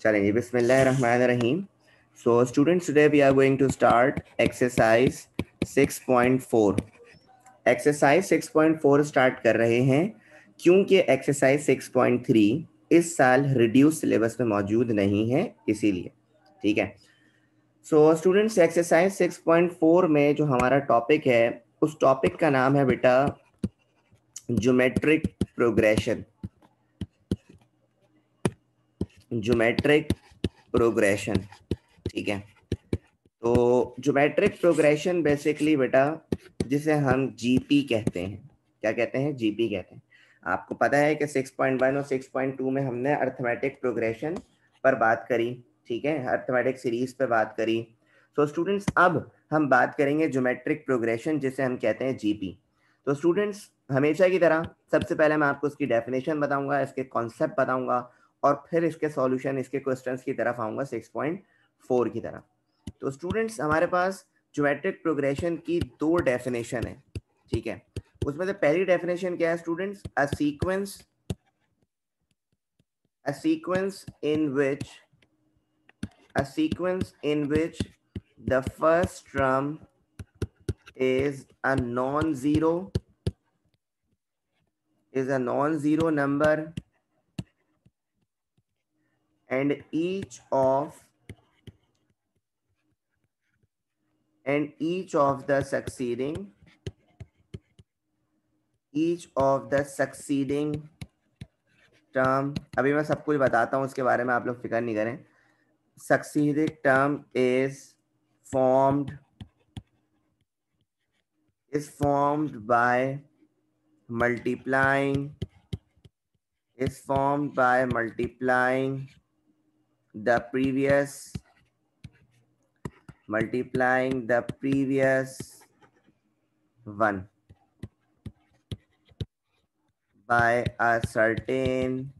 चलेंगे बिस्मिल्लाहिर्रहमानिर्रहीम. So students, today we are going to start exercise 6.4. Exercise 6.4 start कर रहे हैं क्योंकि एक्सरसाइज 6.3 इस साल रिड्यूस सिलेबस में मौजूद नहीं है, इसीलिए. ठीक है. सो स्टूडेंट्स, एक्सरसाइज 6.4 में जो हमारा टॉपिक है उस टॉपिक का नाम है बेटा ज्योमेट्रिक प्रोग्रेशन. Geometric progression. ठीक है. तो ज्योमेट्रिक प्रोग्रेशन बेसिकली बेटा जिसे हम जीपी कहते हैं. क्या कहते हैं? जीपी कहते हैं. आपको पता है कि 6.1 और 6.2 में हमने अर्थमेटिक प्रोग्रेशन पर बात करी. ठीक है, अर्थमेटिक सीरीज पर बात करी. तो स्टूडेंट्स, अब हम बात करेंगे ज्योमेट्रिक प्रोग्रेशन जिसे हम कहते हैं जीपी. तो स्टूडेंट्स, हमेशा की तरह सबसे पहले मैं आपको इसकी डेफिनेशन बताऊंगा, इसके कॉन्सेप्ट बताऊंगा और फिर इसके सॉल्यूशन, इसके क्वेश्चंस की तरफ आऊंगा 6.4 की तरफ. तो स्टूडेंट्स, हमारे पास ज्योमेट्रिक प्रोग्रेशन की दो डेफिनेशन है. ठीक है. उसमें से पहली डेफिनेशन क्या है students? A sequence in which the first term is a non-zero number and each of the succeeding term. अभी मैं सब कुछ बताता हूँ, उसके बारे में आप लोग फिक्र नहीं करें. Succeeding term is formed by multiplying the previous one by a certain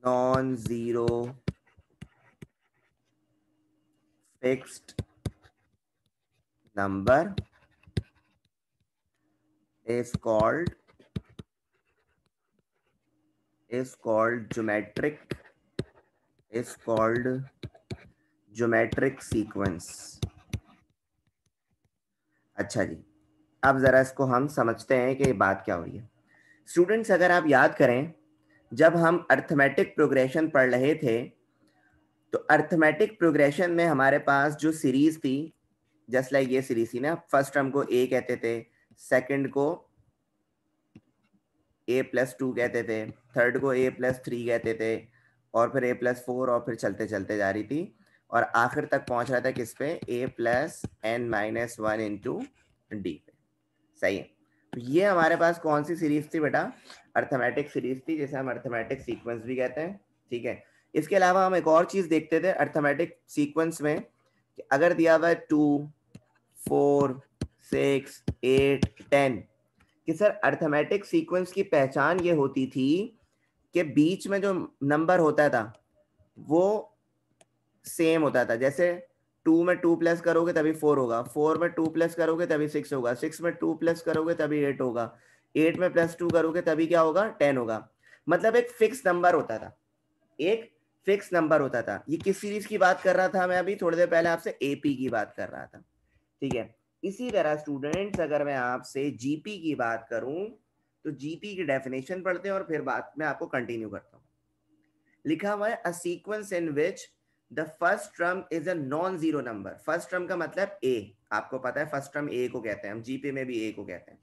non-zero fixed number is called geometric sequence. अच्छा जी, अब जरा इसको हम समझते हैं कि ये बात क्या हो रही है. स्टूडेंट्स, अगर आप याद करें, जब हम अर्थमेटिक प्रोग्रेशन पढ़ रहे थे तो अर्थमेटिक प्रोग्रेशन में हमारे पास जो सीरीज थी, जस्ट लाइक ये सीरीज थी ना, फर्स्ट टर्म को ए कहते थे, सेकंड को a+2 कहते थे, थर्ड को a+3 कहते थे, और फिर a+4 और फिर चलते चलते जा रही थी और आखिर तक पहुंच रहा था किस पे? a+n-1 इंटू डी पे. सही है. तो ये हमारे पास कौन सी सीरीज थी बेटा? अर्थमेटिक सीरीज थी, जिसे हम अर्थमेटिक सीक्वेंस भी कहते हैं. ठीक है. इसके अलावा हम एक और चीज देखते थे अर्थमेटिक सीक्वेंस में, कि अगर दिया हुआ है 2, 4, 6, 8, 10, कि सर अर्थमेटिक सीक्वेंस की पहचान ये होती थी कि बीच में जो नंबर होता था वो सेम होता था. जैसे 2 में 2 प्लस करोगे तभी 4 होगा, 4 में 2 प्लस करोगे तभी 6 होगा, 6 में 2 प्लस करोगे तभी 8 होगा, 8 में +2 करोगे तभी क्या होगा? 10 होगा. मतलब एक फिक्स नंबर होता था, ये किस सीरीज की बात कर रहा था? मैं अभी थोड़ी देर पहले आपसे एपी की बात कर रहा था. ठीक है. इसी तरह स्टूडेंट्स, अगर मैं आपसे जीपी की बात करूं तो जीपी की डेफिनेशन पढ़ते हैं और फिर बात में आपको कंटिन्यू करता हूं. लिखा हुआ है a sequence in which the first term is a non zero number. First term का मतलब ए. आपको पता है फर्स्ट टर्म ए को कहते हैं, हम जीपी में भी ए को कहते हैं.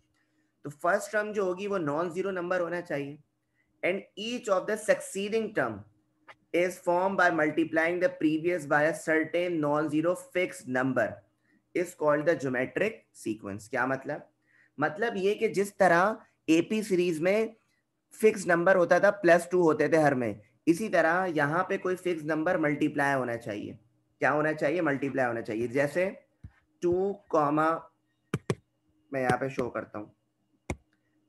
तो फर्स्ट टर्म जो होगी वो नॉन जीरो नंबर होना चाहिए. And each of the succeeding term is formed by multiplying the previous by a certain non-zero fixed number is called the geometric sequence. क्या मतलब ये कि जिस तरह एपी सीरीज में फिक्स नंबर होता था, +2 होते थे हर में, इसी तरह यहाँ पे कोई फिक्स नंबर मल्टीप्लाई होना चाहिए. क्या होना चाहिए? मल्टीप्लाई होना चाहिए. जैसे 2, मैं यहाँ पे शो करता हूँ,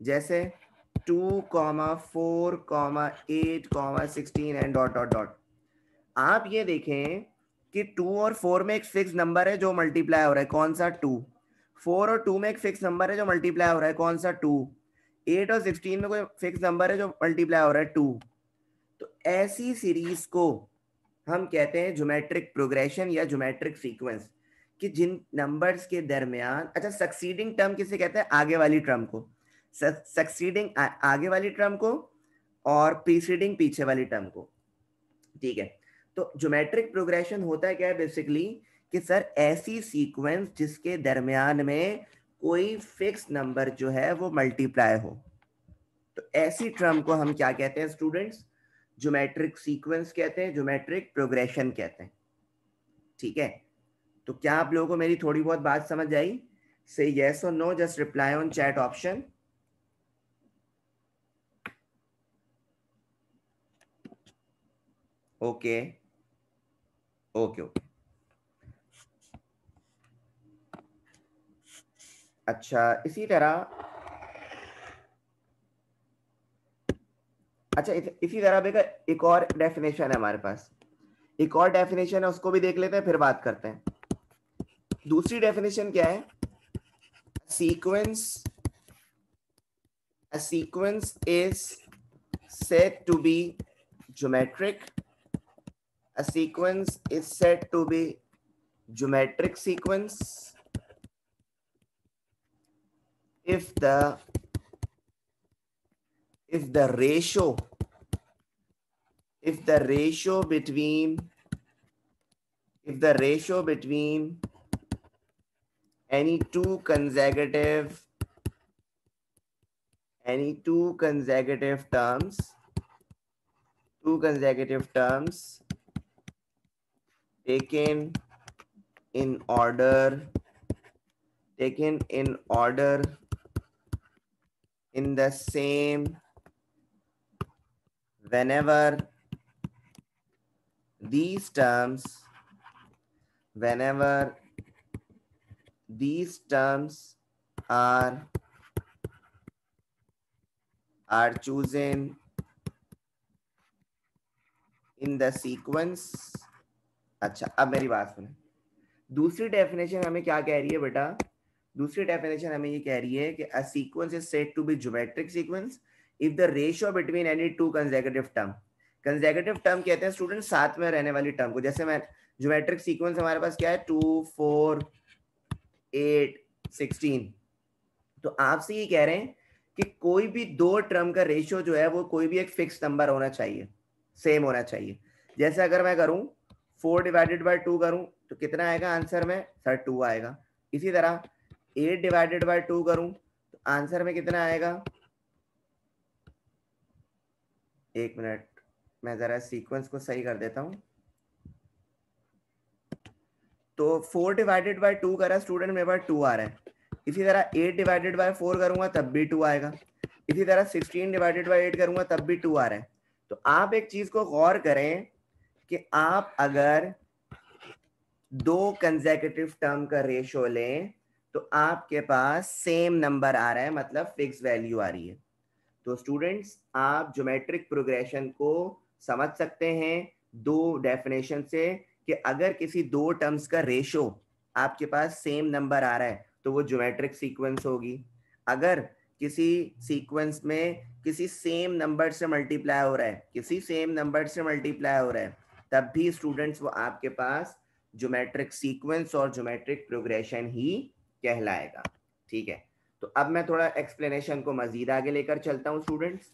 जैसे 2, 4, 8, 16 एंड डॉट डॉट डॉट. आप ये देखें कि 2 और 4 में एक फिक्स नंबर है जो मल्टीप्लाई हो रहा है. कौन सा? 2. 4 और 2 में एक फिक्स नंबर है जो मल्टीप्लाई हो रहा है. कौन सा? 2. 8 और 16 में कोई फिक्स नंबर है जो मल्टीप्लाई हो रहा है. 2. तो ऐसी सीरीज को हम कहते हैं ज्योमेट्रिक प्रोग्रेशन या ज्योमेट्रिक सीक्वेंस, कि जिन नंबर्स के दरमियान, अच्छा सक्सीडिंग टर्म किसे कहते हैं, आगे वाली टर्म को, सक्सीडिंग आगे वाली टर्म को और प्रीसीडिंग पीछे वाली टर्म को, ठीक है। तो ज्योमेट्रिक प्रोग्रेशन होता है क्या है बेसिकली, कि सर ऐसी सीक्वेंस जिसके दरमियान में कोई फिक्स नंबर जो है वो मल्टीप्लाई हो, तो ऐसी टर्म को हम क्या कहते हैं स्टूडेंट्स, ज्योमेट्रिक सीक्वेंस कहते हैं, ज्योमेट्रिक प्रोग्रेशन कहते हैं, ठीक है। तो क्या आप लोगों को मेरी थोड़ी बहुत बात समझ आई? से यस और no, just reply on chat option. Okay okay okay, अच्छा इसी तरह, अच्छा इसी तरह बेटा एक और डेफिनेशन है हमारे पास, एक और डेफिनेशन है, उसको भी देख लेते हैं फिर बात करते हैं। दूसरी डेफिनेशन क्या है, sequence, a sequence is said to be geometric, a sequence is said to be geometric sequence if the ratio, if the ratio between any two consecutive terms taken in order in the same, whenever these terms are chosen in the sequence। अच्छा अब मेरी बात सुने, दूसरी definition हमें क्या कह रही है बेटा, दूसरी डेफिनेशन हमें ये कह रही है कि a sequence is said to be geometric sequence if the ratio between any two consecutive term, consecutive term कहते हैं स्टूडेंट साथ में रहने वाली टर्म को, जैसे मैं ज्योमेट्रिक सीक्वेंस हमारे पास क्या है 2 4 8 16, तो आपसे ये कह रहे हैं कि कोई भी दो टर्म का रेशियो जो है वो कोई भी एक फिक्स नंबर होना चाहिए, सेम होना चाहिए। जैसे अगर मैं करूं 4 डिवाइडेड बाय 2 करूं तो कितना आएगा आंसर में, सर 2 आएगा। इसी तरह 8 डिवाइडेड बाय 2 करूं तो आंसर में कितना आएगा, एक मिनट मैं जरा सीक्वेंस को सही कर देता हूं। तो 4 डिवाइडेड बाय 2 करा स्टूडेंट, मेरे पास 2 आ रहा है। इसी तरह 8 डिवाइडेड बाय 4 करूंगा तब भी 2 आएगा। इसी तरह 16 डिवाइडेड बाय 8 करूंगा तब भी 2 आ रहा है। तो आप एक चीज को गौर करें कि आप अगर दो कंसेक्यूटिव टर्म का रेशियो लें तो आपके पास सेम नंबर आ रहा है, मतलब फिक्स वैल्यू आ रही है। तो स्टूडेंट्स आप ज्योमेट्रिक प्रोग्रेशन को समझ सकते हैं दो डेफिनेशन से, कि अगर किसी दो टर्म्स का रेशियो आपके पास सेम नंबर आ रहा है तो वो ज्योमेट्रिक सीक्वेंस होगी। अगर किसी सीक्वेंस में किसी सेम नंबर से मल्टीप्लाई हो रहा है, किसी सेम नंबर से मल्टीप्लाई हो रहा है, तब भी स्टूडेंट्स वो आपके पास ज्योमेट्रिक सीक्वेंस और ज्योमेट्रिक प्रोग्रेशन ही कहलाएगा। ठीक है, तो अब मैं थोड़ा एक्सप्लेनेशन को मजीद आगे लेकर चलता हूँ स्टूडेंट्स।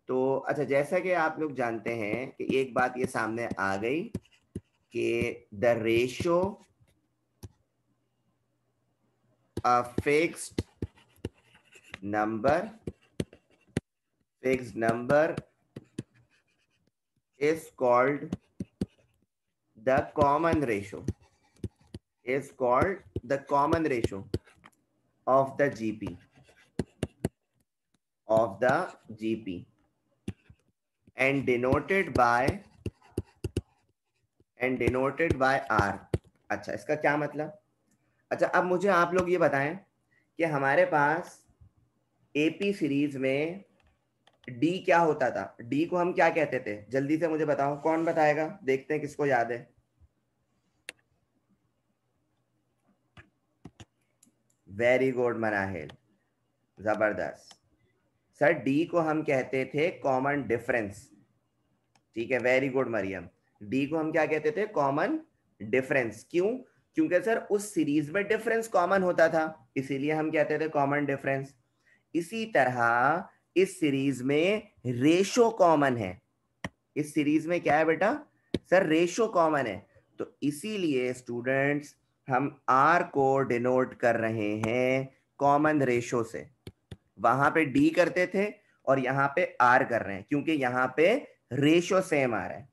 तो अच्छा, जैसा कि आप लोग जानते हैं कि एक बात ये सामने आ गई कि the ratio of fixed number is called the common ratio, of the GP and denoted by R। अच्छा इसका क्या मतलब, अच्छा अब मुझे आप लोग ये बताएं कि हमारे पास एपी सीरीज में डी क्या होता था, डी को हम क्या कहते थे, जल्दी से मुझे बताओ, कौन बताएगा, देखते हैं किसको याद है। वेरी गुड मनाहिल, जबरदस्त। सर डी को हम कहते थे कॉमन डिफरेंस, ठीक है, वेरी गुड मरियम। डी को हम क्या कहते थे, कॉमन डिफरेंस। क्यों? क्योंकि सर उस सीरीज में डिफरेंस कॉमन होता था, इसीलिए हम कहते थे कॉमन डिफरेंस। इसी तरह इस सीरीज में रेशो कॉमन है। इस सीरीज में क्या है बेटा सर, रेशो कॉमन है। तो इसीलिए स्टूडेंट्स हम आर को डिनोट कर रहे हैं कॉमन रेशो से। वहां पे डी करते थे और यहाँ पे आर कर रहे हैं, क्योंकि यहाँ पे रेशो सेम आ रहा है।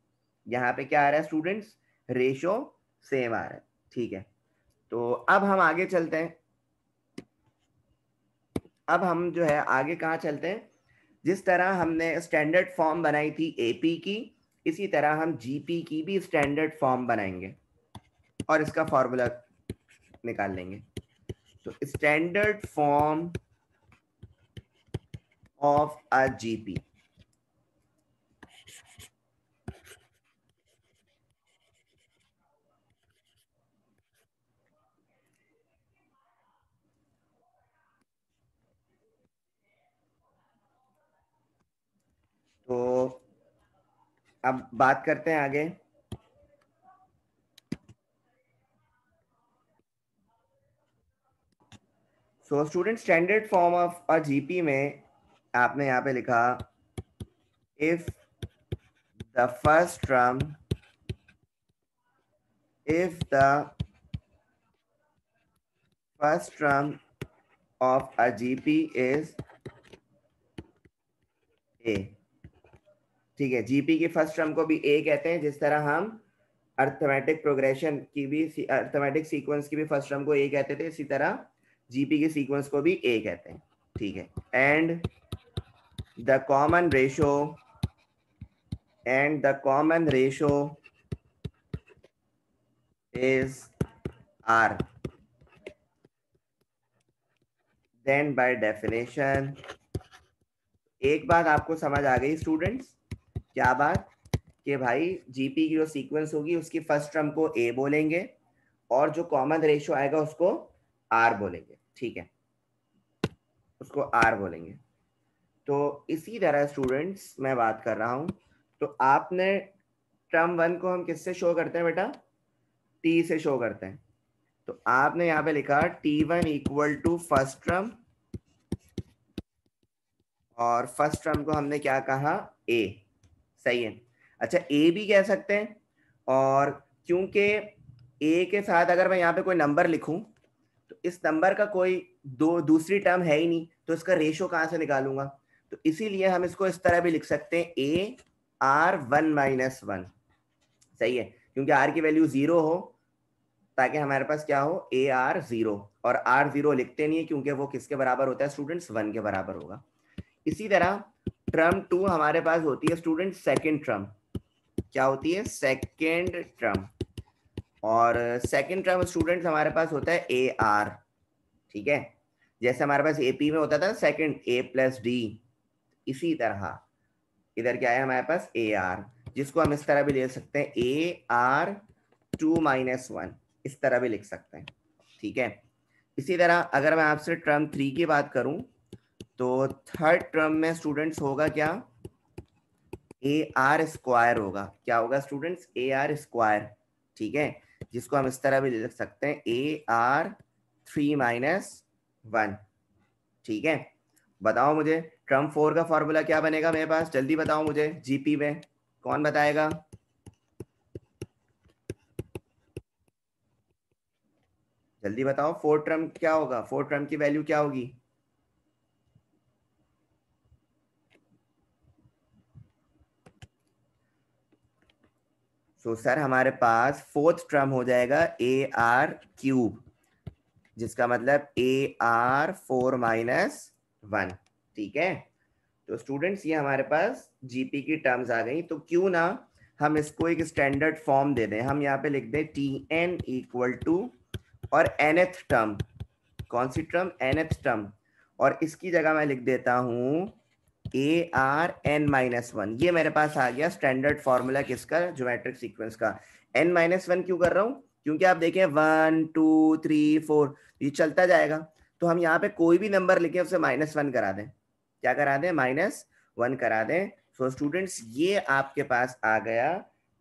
यहाँ पे क्या आ रहा है स्टूडेंट्स, रेशो सेम आ रहा है। ठीक है, तो अब हम आगे चलते हैं। अब हम जो है आगे कहाँ चलते हैं, जिस तरह हमने स्टैंडर्ड फॉर्म बनाई थी एपी की, इसी तरह हम जीपी की भी स्टैंडर्ड फॉर्म बनाएंगे और इसका फॉर्मूला निकाल लेंगे। तो standard form of a GP, तो अब बात करते हैं आगे। So student standard form of a GP में आपने यहाँ पे लिखा, if the first term, if the first term of a GP is A। ठीक है, जीपी की फर्स्ट टर्म को भी ए कहते हैं, जिस तरह हम अर्थमेटिक प्रोग्रेशन की भी, अर्थमेटिक सीक्वेंस की भी फर्स्ट टर्म को ए कहते थे, इसी तरह जीपी के सीक्वेंस को भी ए कहते हैं। ठीक है, and the common ratio, and the common ratio is r, then by definition. एक बात आपको समझ आ गई स्टूडेंट्स, क्या बात, कि भाई जीपी की जो सीक्वेंस होगी उसकी फर्स्ट टर्म को ए बोलेंगे और जो कॉमन रेशियो आएगा उसको आर बोलेंगे। ठीक है, उसको आर बोलेंगे। तो इसी तरह स्टूडेंट्स मैं बात कर रहा हूं, तो आपने टर्म वन को हम किससे शो करते हैं बेटा, टी से शो करते हैं। तो आपने यहाँ पे लिखा T1 equal to first term, और फर्स्ट टर्म को हमने क्या कहा, ए। सही है, अच्छा ए भी कह सकते हैं, और क्योंकि ए के साथ अगर मैं यहाँ पे कोई नंबर लिखूं तो इस नंबर का कोई दूसरी टर्म है ही नहीं, तो इसका रेशो कहाँ से निकालूंगा। तो इसीलिए हम इसको इस तरह भी लिख सकते हैं, ए आर 1-1। सही है, क्योंकि आर की वैल्यू 0 हो, ताकि हमारे पास क्या हो, ए आर 0। और आर 0 लिखते नहीं है क्योंकि वो किसके बराबर होता है स्टूडेंट्स, 1 के बराबर होगा। इसी तरह टर्म 2 हमारे पास होती है स्टूडेंट सेकेंड टर्म। क्या होती है, सेकेंड टर्म। और सेकेंड टर्म स्टूडेंट्स हमारे पास होता है ए आर। ठीक है, जैसे हमारे पास एपी में होता था सेकेंड ए प्लस डी, इसी तरह इधर क्या है हमारे पास, ए आर, जिसको हम इस तरह भी ले सकते हैं, ए आर 2-1, इस तरह भी लिख सकते हैं। ठीक है, इसी तरह अगर मैं आपसे टर्म 3 की बात करूं, तो थर्ड टर्म में स्टूडेंट्स होगा क्या, ए आर स्क्वायर होगा। क्या होगा स्टूडेंट्स, ए आर स्क्वायर। ठीक है, जिसको हम इस तरह भी लिख सकते हैं, ए आर 3-1। ठीक है, बताओ मुझे टर्म 4 का फॉर्मूला क्या बनेगा मेरे पास, जल्दी बताओ मुझे, जीपी में कौन बताएगा, जल्दी बताओ। फोर्थ टर्म क्या होगा, फोर्थ टर्म की वैल्यू क्या होगी, सो सर हमारे पास फोर्थ टर्म हो जाएगा ए आर क्यूब, जिसका मतलब ए आर 4-1। ठीक है, तो स्टूडेंट्स ये हमारे पास जीपी की टर्म्स आ गई। तो क्यों ना हम इसको एक स्टैंडर्ड फॉर्म दे दें, हम यहाँ पे लिख दें टी एन इक्वल टू, और nth टर्म, कौन सी टर्म, nth टर्म, और इसकी जगह मैं लिख देता हूं ए आर n-1। ये मेरे पास आ गया स्टैंडर्ड फॉर्मूला किसका, ज्योमेट्रिक सीक्वेंस का। n-1 क्यों कर रहा हूं, क्योंकि आप देखें 1 2 3 4 ये चलता जाएगा, तो हम यहाँ पे कोई भी नंबर लिखें उसे -1 करा दें। क्या करा दें, -1 करा दें। सो स्टूडेंट्स ये आपके पास आ गया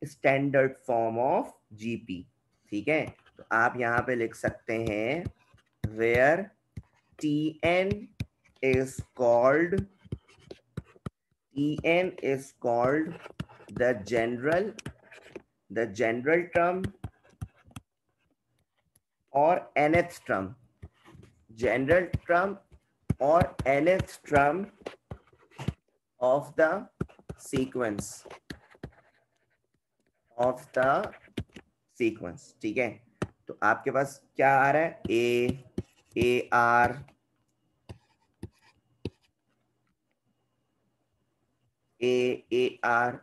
स्टैंडर्ड फॉर्म ऑफ जीपी। ठीक है, तो आप यहाँ पे लिख सकते हैं where Tn is called the general term or nth term, general term or nth term of the sequence ठीक है। तो आपके पास क्या आ रहा है, a r a are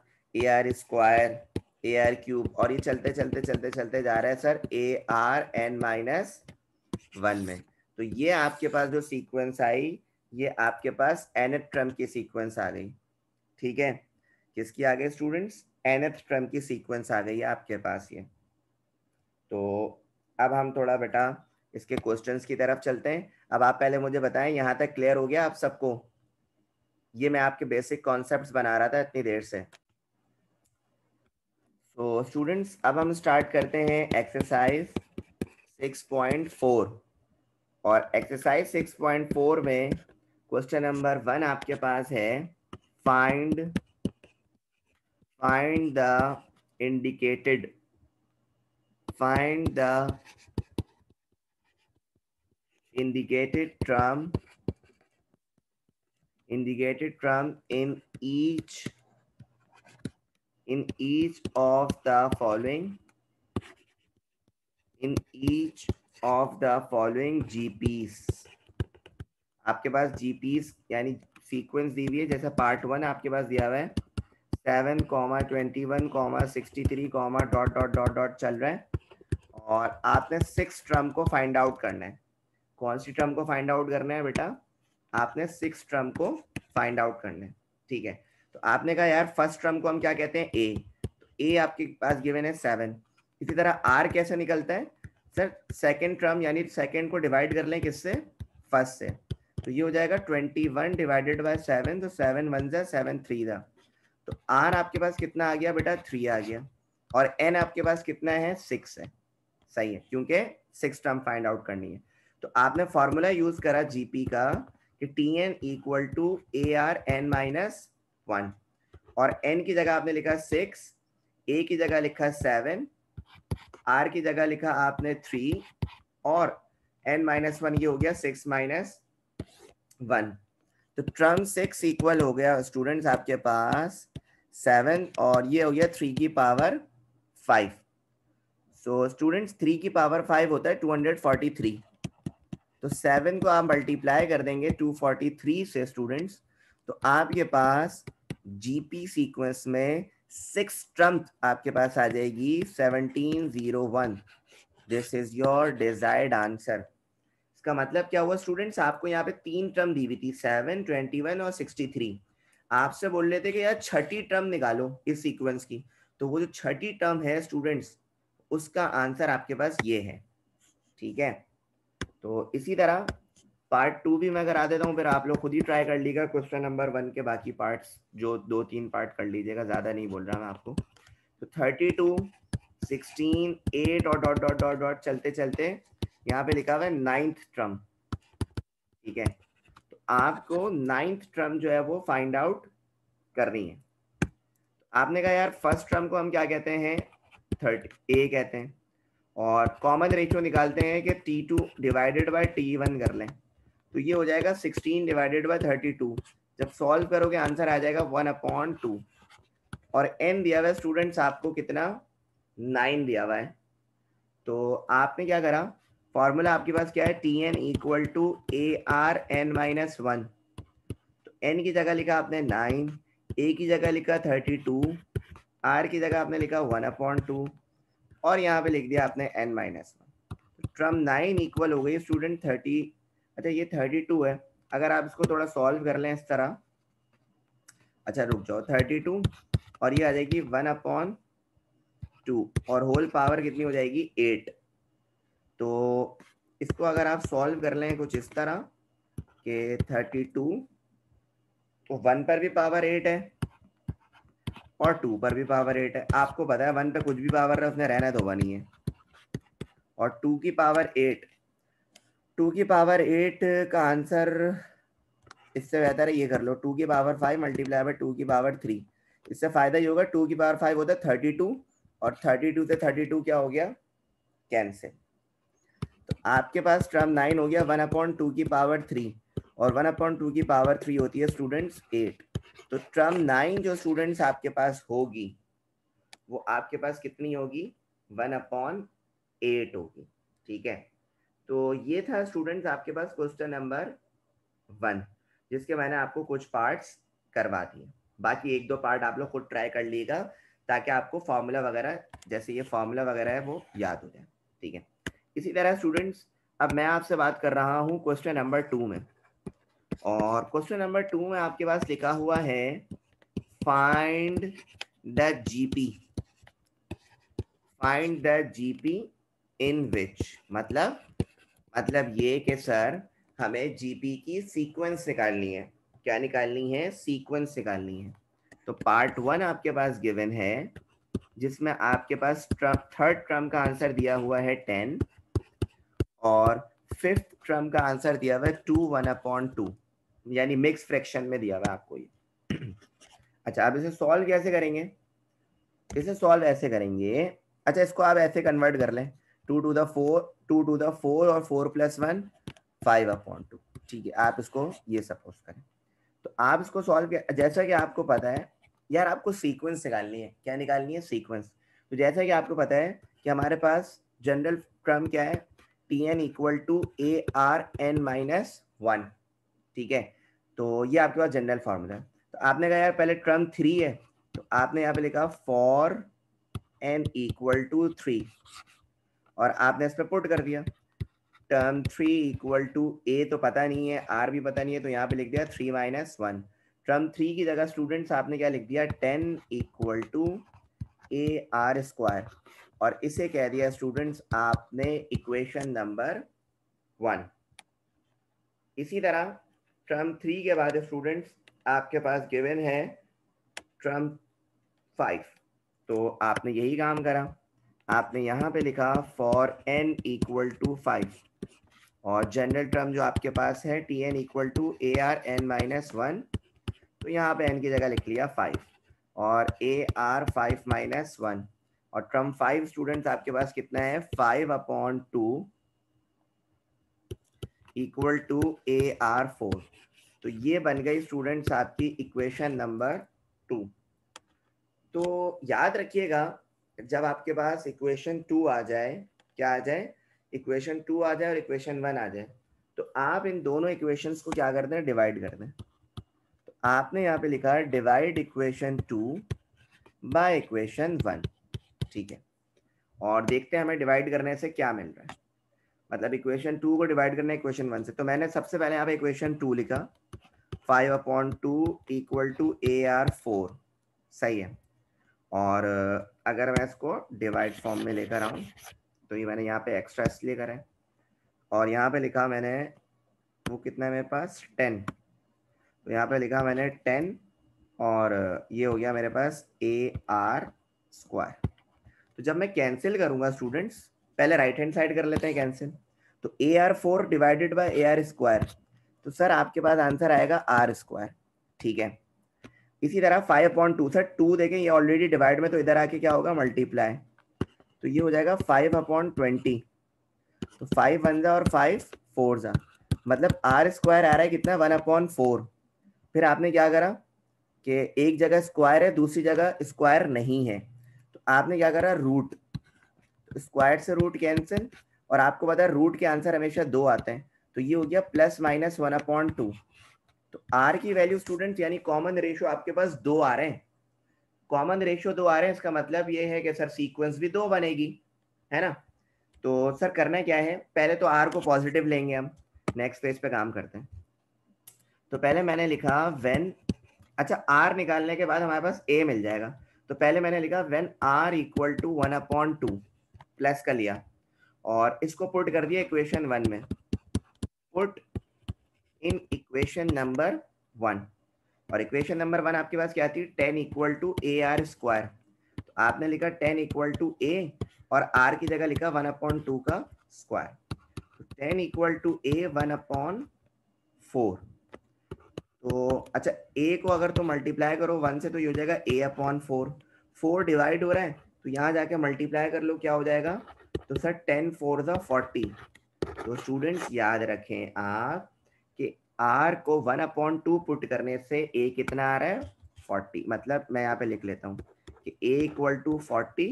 square a r cube, और ये चलते चलते चलते चलते जा रहा है sir a r n minus 1 में। तो ये आपके पास जो सीक्वेंस आई, ये आपके पास nth टर्म की सीक्वेंस आ गई। ठीक है, किसकी आ गई स्टूडेंट्स, nth टर्म की सीक्वेंस आ गई है आपके पास ये। तो अब हम थोड़ा बेटा इसके क्वेश्चंस की तरफ चलते हैं। अब आप पहले मुझे बताएं, यहाँ तक क्लियर हो गया आप सबको? ये मैं आपके बेसिक कॉन्सेप्ट्स बना रहा था इतनी देर से। तो स्टूडेंट्स अब हम स्टार्ट करते हैं एक्सरसाइज 6.4, और एक्सरसाइज 6.4 में क्वेश्चन नंबर 1 आपके पास है find the indicated term in each of the following GPs। आपके पास GPs यानी सीक्वेंस दी हुई है, जैसा पार्ट 1 आपके पास दिया हुआ है 7, 21, 63, डॉट डॉट डॉट डॉट चल रहा है, और आपने 6 टर्म को फाइंड आउट करना है। कौन सी टर्म को फाइंड आउट करना है बेटा, आपने 6 टर्म को फाइंड आउट करना है। ठीक है, तो आपने कहा यार फर्स्ट टर्म को हम क्या कहते हैं, ए। तो ए आपके पास गिवन है 7। इसी तरह आर कैसे निकलता है सर, सेकंड टर्म यानी सेकंड को डिवाइड कर लें किससे, फर्स्ट से। तो ये हो जाएगा 21 डिवाइडेड बाय 7, तो 7 1 जा 7 3 जा। तो आर आपके पास कितना आ गया बेटा, 3 आ गया, और एन आपके पास कितना है, 6 है। सही है, क्योंकि 6 टर्म फाइंड आउट करनी है। तो आपने फॉर्मूला यूज करा जीपी का कि Tn equal to A r n minus 1, और n की जगह आपने लिखा 6, a की जगह लिखा 7, r की जगह लिखा आपने 3, और n माइनस 1 ये हो गया 6 माइनस 1। तो टर्म 6 इक्वल हो गया स्टूडेंट्स आपके पास 7, और ये हो गया 3 की पावर 5। सो स्टूडेंट्स 3 की पावर 5 होता है 243। तो 7 को आप मल्टीप्लाई कर देंगे 243 से स्टूडेंट्स, तो आपके पास जीपी सीक्वेंस में 6 टर्म आपके पास आ जाएगी 1701। This is your desired answer. इसका मतलब क्या हुआ स्टूडेंट्स, आपको यहाँ पे 3 टर्म दी हुई थी 7, 21 और 63। आपसे बोल रहे थे कि यार छठी टर्म निकालो इस सीक्वेंस की, तो वो जो छठी टर्म है स्टूडेंट्स उसका आंसर आपके पास ये है। ठीक है, तो इसी तरह पार्ट 2 भी मैं करा देता हूँ, फिर आप लोग खुद ही ट्राई कर लीजिएगा क्वेश्चन नंबर 1 के बाकी पार्ट्स, जो 2-3 पार्ट कर लीजिएगा, ज़्यादा नहीं बोल रहा मैं आपको। तो 32, 16, 8 और डॉट डॉट डॉट डॉट चलते चलते यहाँ पे लिखा हुआ है 9th टर्म। ठीक है, तो आपको 9th टर्म जो है वो फाइंड आउट करनी है। तो आपने कहा यार फर्स्ट टर्म को हम क्या कहते हैं, 30 ए कहते हैं, और कॉमन रेशियो निकालते हैं कि T2 डिवाइडेड बाय T1 कर लें, तो ये हो जाएगा 16 डिवाइडेड बाय 32। जब सॉल्व करोगे आंसर आ जाएगा 1/2, और n दिया हुआ है स्टूडेंट्स आपको कितना, 9 दिया हुआ है। तो आपने क्या करा, फॉर्मूला आपके पास क्या है, Tn equal to A r n minus 1। तो n की जगह लिखा आपने 9, a की जगह लिखा 32, r की जगह आपने लिखा 1/2, और यहाँ पे लिख दिया आपने n माइनस 1। टर्म 9 इक्वल हो गई स्टूडेंट 30। अच्छा ये 32 है, अगर आप इसको थोड़ा सॉल्व कर लें इस तरह, अच्छा रुक जाओ, 32 और ये आ जाएगी 1/2, और होल पावर कितनी हो जाएगी 8। तो इसको अगर आप सॉल्व कर लें कुछ इस तरह कि 32, तो 1 पर भी पावर 8 है, और 2 पर भी पावर 8 है। आपको पता है 1 पे कुछ भी पावर है उसने रहना तो 1 ही है। और 2 की पावर 8, 2 की पावर 8 का आंसर इससे बेहतर है ये कर लो, 2 की पावर 5 मल्टीप्लाई बाय 2 की पावर 3। इससे फायदा ये होगा 2 की पावर 5 होता है 32 और 32 से 32 क्या हो गया कैंसिल। तो आपके पास टर्म 9 हो गया 1/2 की पावर 3 और 1/2 की पावर 3 होती है स्टूडेंट्स 8। तो टर्म 9 जो स्टूडेंट्स आपके पास होगी वो आपके पास कितनी होगी 1/8 होगी। ठीक है, तो ये था स्टूडेंट्स आपके पास क्वेश्चन नंबर 1 जिसके मैंने आपको कुछ पार्ट्स करवा दिए। बाकी 1-2 पार्ट आप लोग खुद ट्राई कर लीजिएगा ताकि आपको फॉर्मूला वगैरह जैसे ये फॉर्मूला वगैरह है वो याद हो जाए। ठीक है, इसी तरह स्टूडेंट्स अब मैं आपसे बात कर रहा हूँ क्वेश्चन नंबर 2 में, और क्वेश्चन नंबर 2 में आपके पास लिखा हुआ है find the GP, find the GP in which, मतलब ये कि सर हमें जीपी की सीक्वेंस निकालनी है। क्या निकालनी है? सीक्वेंस निकालनी है। तो पार्ट 1 आपके पास गिवन है जिसमें आपके पास थर्ड टर्म का आंसर दिया हुआ है 10 और फिफ्थ टर्म का आंसर दिया हुआ है 2 1/2 यानी मिक्स फ्रैक्शन में दिया हुआ है आपको ये। अच्छा, अब इसे सॉल्व कैसे करेंगे? इसे सॉल्व ऐसे करेंगे, अच्छा इसको आप ऐसे कन्वर्ट कर लें 2 to the 4 और 4 + 1 5/2। ठीक है, आप इसको ये सपोज करें। तो आप इसको सॉल्व जैसा कि आपको पता है यार आपको सीक्वेंस निकालनी है। क्या निकालनी है? सीक्वेंस। तो जैसा कि आपको पता है कि हमारे पास जनरल टर्म क्या है Tn = ARn-1। ठीक है, तो ये आपके पास जनरल फॉर्मूला है। तो आपने कहा यार पहले टर्म 3 है तो आपने यहाँ पे लिखा फॉर n = 3 और आपने इस पर पुट कर दिया टर्म 3 = a तो पता नहीं है, r भी पता नहीं है, तो यहाँ पे लिख दिया 3 - 1। टर्म 3 की जगह स्टूडेंट्स आपने क्या लिख दिया 10 = AR² और इसे कह दिया स्टूडेंट्स आपने इक्वेशन नंबर 1। इसी तरह टर्म 3 के बाद स्टूडेंट्स आपके पास गिवन है टर्म 5। तो आपने यही काम करा, आपने यहाँ पे लिखा फॉर n = 5 और जनरल टर्म जो आपके पास है Tn = ARn-1, तो यहाँ पे n की जगह लिख लिया 5 और AR 5 - 1 और टर्म 5 स्टूडेंट्स आपके पास कितना है 5/2 = AR4। तो ये बन गई स्टूडेंट्स आपकी इक्वेशन नंबर 2। तो याद रखिएगा जब आपके पास इक्वेशन 2 आ जाए, क्या आ जाए? इक्वेशन 2 आ जाए और इक्वेशन 1 आ जाए, तो आप इन दोनों इक्वेशंस को क्या कर दें? डिवाइड कर दें। तो आपने यहाँ पे लिखा है डिवाइड इक्वेशन 2 बाय इक्वेशन 1। ठीक है, और देखते हैं हमें डिवाइड करने से क्या मिल रहा है। मतलब इक्वेशन 2 को डिवाइड करना है इक्वेशन 1 से, तो मैंने सबसे पहले यहाँ पे इक्वेशन 2 लिखा 5/2 = AR4। सही है, और अगर मैं इसको डिवाइड फॉर्म में लेकर आऊँ तो ये मैंने यहाँ पे एक्स्ट्रा इसलिए करा है और यहाँ पे लिखा मैंने वो कितना है मेरे पास 10, तो यहाँ पे लिखा मैंने 10 और ये हो गया मेरे पास AR²। तो जब मैं कैंसिल करूँगा स्टूडेंट्स, पहले राइट हैंड साइड कर लेते हैं कैंसिल, तो AR4 डिवाइडेड बाय AR², तो सर आपके पास आंसर आएगा R²। ठीक है, इसी तरह 5/2 सर 2 देखें ये ऑलरेडी डिवाइड में, तो इधर आके क्या होगा मल्टीप्लाई, तो ये हो जाएगा 5/20। तो 5 1 और 5 4 मतलब R² आ रहा है कितना 1/4। फिर आपने क्या करा कि एक जगह स्क्वायर है दूसरी जगह स्क्वायर नहीं है, तो आपने क्या करा रूट, स्क्वायर से रूट कैंसिल, और आपको पता है रूट के आंसर हमेशा 2 आते हैं, तो ये हो गया +-1/2। तो R की वैल्यू स्टूडेंट्स यानी कॉमन रेशियो आपके पास 2 आ रहे हैं, कॉमन रेशियो 2 आ रहे हैं, इसका मतलब ये है कि सर सीक्वेंस भी 2 बनेगी, है ना। तो सर करना क्या है, पहले तो R को पॉजिटिव लेंगे हम, नेक्स्ट पेज पे काम करते हैं। तो पहले मैंने लिखा व्हेन, अच्छा R निकालने के बाद हमारे पास A मिल जाएगा, तो पहले मैंने लिखा व्हेन R = 1/2 प्लस का लिया और इसको पुट कर दिया इक्वेशन 1 में, पुट इन इक्वेशन नंबर 1। और इक्वेशन नंबर 1 आपके पास क्या थी, 10 equal to A R square. तो आपने लिखा 10 इक्वल टू ए और आर की जगह लिखा 1/2 का स्क्वायर। तो 10 इक्वल टू ए 1/4। तो अच्छा, ए को अगर तो मल्टीप्लाई करो 1 से तो ये हो जाएगा a/4। 4 डिवाइड हो रहा है तो यहाँ जाके मल्टीप्लाई कर लो, क्या हो जाएगा, तो सर 10 4 ज़ा 40। तो स्टूडेंट्स याद रखें आप कि r को 1/2 पुट करने से a कितना आ रहा है, 40। मतलब मैं यहाँ पे लिख लेता हूँ कि a इक्वल टू 40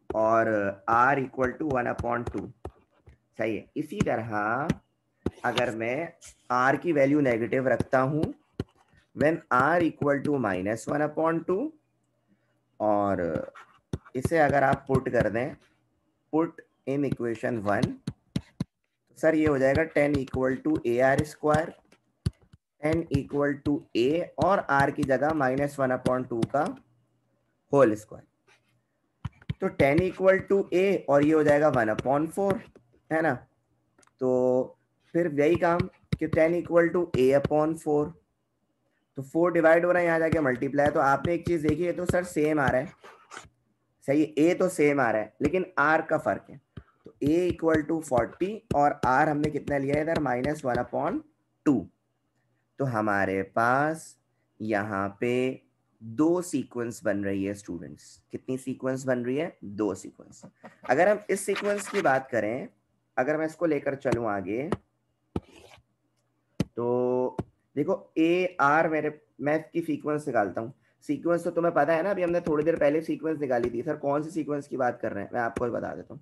और r इक्वल टू 1/2। सही है। इसी तरह अगर मैं r की वैल्यू नेगेटिव रखता हूँ when r इक्वल टू -1/2 और इसे अगर आप पुट कर दें, पुट इन इक्वेशन 1, तो सर ये हो जाएगा 10 equal to A R square, 10 equal to A और r की जगह -1/2 का होल स्क्वायर। तो 10 इक्वल टू ए और ये हो जाएगा 1/4, है ना। तो फिर वही काम कि 10 इक्वल टू a/4, तो 4 डिवाइड हो रहा है, यहाँ जाके मल्टीप्लाई। तो आपने एक चीज देखी है, तो सर सेम आ रहा है, सही है, ए तो सेम आ रहा है लेकिन आर का फर्क है। तो ए इक्वल टू 40 और आर हमने कितना लिया है इधर, -1/2। तो हमारे पास यहाँ पे 2 सीक्वेंस बन रही है स्टूडेंट्स। कितनी सीक्वेंस बन रही है, 2 सीक्वेंस। अगर हम इस सीक्वेंस की बात करें, अगर मैं इसको लेकर चलूं आगे, तो देखो ए आर, मैं इसकी सीक्वेंस निकालता हूँ। सीक्वेंस तो तुम्हें पता है ना, अभी हमने थोड़ी देर पहले सीक्वेंस निकाली थी। सर कौन सी सीक्वेंस की बात कर रहे हैं, मैं आपको बता देता हूँ।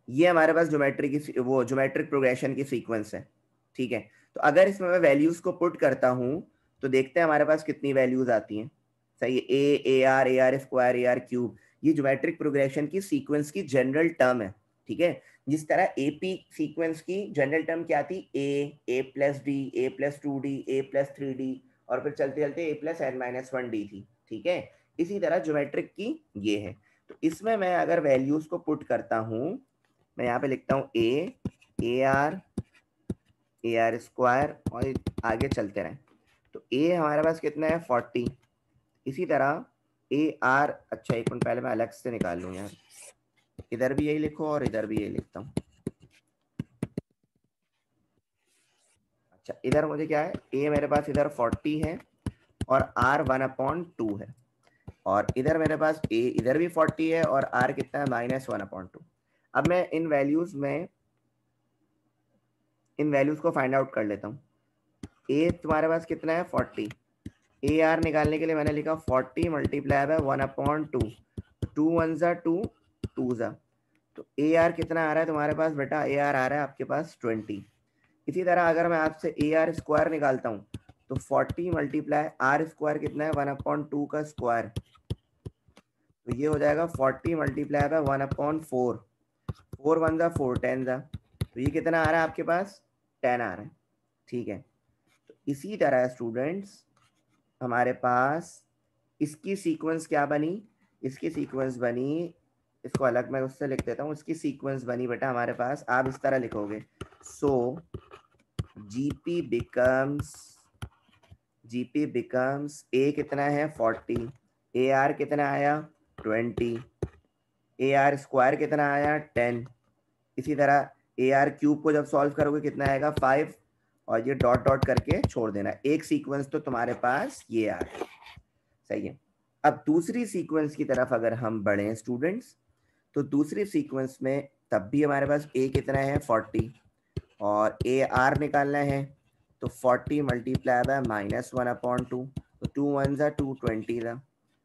ये हमारे पास ज्योमेट्री की, वो ज्योमेट्रिक प्रोग्रेशन की सीक्वेंस है, ठीक है। तो अगर इसमें मैं वैल्यूज को पुट करता हूँ तो देखते हैं हमारे पास कितनी वैल्यूज आती हैं। सही है, a are square, a r cube, ये ज्योमेट्रिक प्रोग्रेशन की सीक्वेंस की जनरल टर्म है, ठीक है। जिस तरह एपी सीक्वेंस की जनरल टर्म क्या थी, ए प्लस डी, ए प्लस 2d, ए प्लस 3d, और फिर चलते चलते ए प्लस n-1d थी, ठीक है। इसी तरह ज्योमेट्रिक की ये है। तो इसमें मैं अगर वैल्यूज को पुट करता हूं, मैं यहाँ पे लिखता हूँ ए आर स्क्वायर और आगे चलते रहें। तो ए हमारे पास कितना है, 40। इसी तरह ए आर, अच्छा एक मिनट पहले मैं अलग से निकाल लूँ यार, इधर भी यही लिखो और इधर भी यही लिखता हूँ। अच्छा इधर मुझे क्या है, ए मेरे पास इधर 40 है और आर 1/2 है, और इधर मेरे पास ए इधर भी 40 है और आर कितना है, -1/2। अब मैं इन वैल्यूज को फाइंड आउट कर लेता हूँ। ए तुम्हारे पास कितना है, 40। ए आर निकालने के लिए मैंने लिखा 40 मल्टीप्लाई बाय 1/2। 2 1 ज़ा 2, 2 ज़ा, तो ए आर कितना आ रहा है तुम्हारे पास बेटा, ए आर आ रहा है आपके पास 20। इसी तरह अगर मैं आपसे ए आर स्क्वायर निकालता हूँ तो 40 मल्टीप्लाई आर स्क्वायर कितना है, 1/2 का स्क्वायर, तो ये हो जाएगा 40 मल्टीप्लाई बाय 1/4। 4 1 ज़ा 4, 10 ज़ा, तो ये कितना आ रहा है आपके पास, 10 आ रहा है, ठीक है। तो इसी तरह स्टूडेंट्स हमारे पास इसकी सीक्वेंस क्या बनी, इसकी सीक्वेंस बनी, इसको अलग मैं उससे लिख देता हूँ। इसकी सीक्वेंस बनी बेटा हमारे पास, आप इस तरह लिखोगे, सो जीपी बिकम्स ए कितना है, 40, ए आर कितना आया, 20, ए आर स्क्वायर कितना आया, 10। इसी तरह ए आर क्यूब को जब सॉल्व करोगे कितना आएगा, 5, और ये डॉट डॉट करके छोड़ देना। एक सीक्वेंस तो तुम्हारे पास ये आ गया, सही है। अब दूसरी सीक्वेंस की तरफ अगर हम बढ़े स्टूडेंट्स, तो दूसरी सीक्वेंस में तब भी हमारे पास ए कितना है, 40, और ए आर निकालना है, तो 40 मल्टीप्लाई बाय -1/2, तो 2 1 ज़ा 2, 20 ज़ा,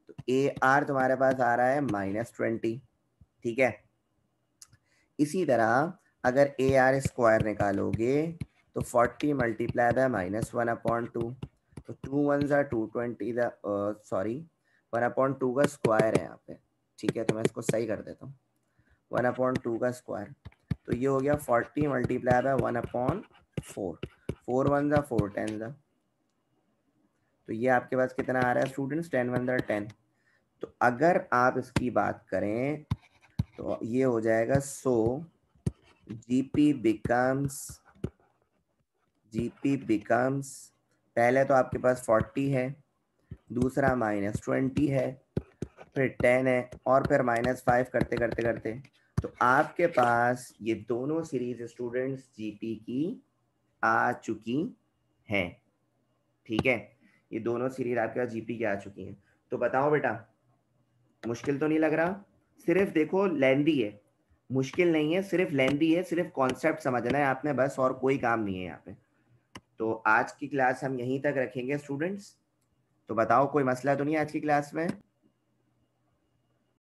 तो ए आर तुम्हारे पास आ रहा है -20, ठीक है। इसी तरह अगर ए आर स्क्वायर निकालोगे तो 40 मल्टीप्लाई बाय -1/2, तो 2 1 ज़ा 2, 20 ज़ा, सॉरी 1/2 का स्क्वायर है यहाँ पे, ठीक है। तो मैं इसको सही कर देता हूँ, 1/2 का स्क्वायर, तो ये हो गया 40 मल्टीप्लाई बाय 1/4, 4 1 ज़ा 4, 10 ज़ा, तो ये आपके पास कितना आ रहा है स्टूडेंट्स, 10 1 ज़ा 10। तो अगर आप इसकी बात करें तो ये हो जाएगा, सो जीपी बिकम्स पहले तो आपके पास 40 है, दूसरा -20 है, फिर 10 है, और फिर -5 करते करते करते तो आपके पास ये दोनों सीरीज स्टूडेंट्स जीपी की आ चुकी हैं। ठीक है, ये दोनों सीरीज आपके पास जीपी की आ चुकी हैं। तो बताओ बेटा, मुश्किल तो नहीं लग रहा? सिर्फ देखो लेंदी है, मुश्किल नहीं है, सिर्फ लेंदी है, सिर्फ कॉन्सेप्ट समझना है आपने बस, और कोई काम नहीं है यहाँ पे। तो आज की क्लास हम यहीं तक रखेंगे स्टूडेंट्स। तो बताओ कोई मसला तो नहीं आज की क्लास में?